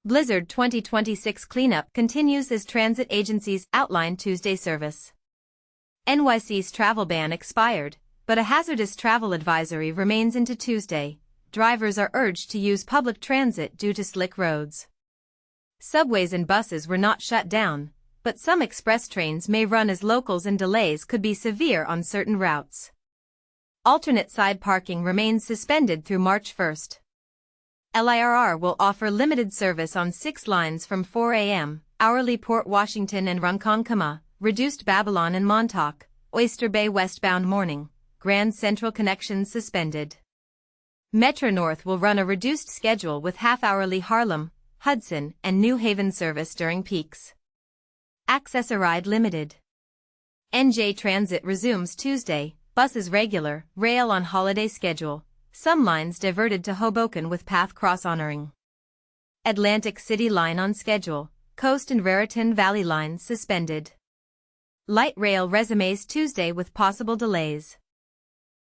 Blizzard 2026 cleanup continues as transit agencies outline Tuesday service. NYC's travel ban expired, but a hazardous travel advisory remains into Tuesday. Drivers are urged to use public transit due to slick roads. Subways and buses were not shut down, but some express trains may run as locals and delays could be severe on certain routes. Alternate side parking remains suspended through March 1st. LIRR will offer limited service on 6 lines from 4 a.m., hourly Port Washington and Ronkonkoma, reduced Babylon and Montauk, Oyster Bay westbound morning, Grand Central connections suspended. Metro North will run a reduced schedule with half-hourly Harlem, Hudson and New Haven service during peaks. Access-a-ride limited. NJ Transit resumes Tuesday, buses regular, rail on holiday schedule. Some lines diverted to Hoboken with path cross-honoring. Atlantic City line on schedule, Coast and Raritan Valley lines suspended. Light rail resumes Tuesday with possible delays.